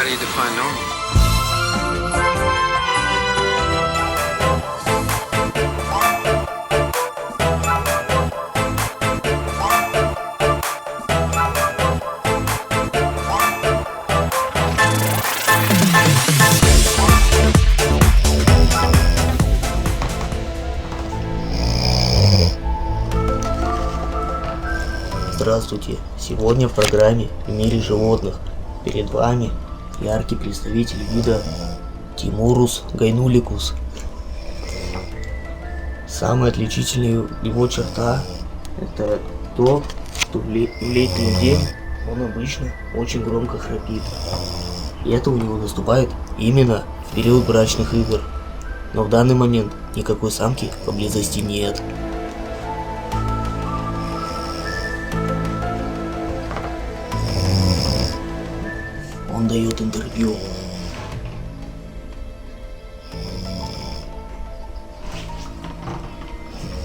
do you define normal? Здравствуйте! Сегодня в программе «В мире животных» перед вами яркий представитель вида Тимурус гайнуликус. Самая отличительная его черта – это то, что в летний день он обычно очень громко храпит. И это у него наступает именно в период брачных игр. Но в данный момент никакой самки поблизости нет. Он дает интервью.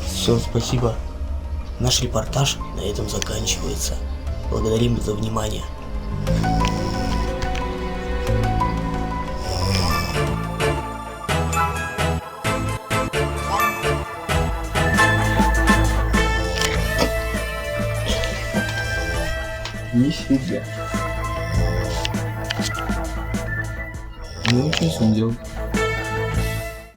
Все, спасибо. Наш репортаж на этом заканчивается. Благодарим за внимание. Нифига. Мы учимся делать.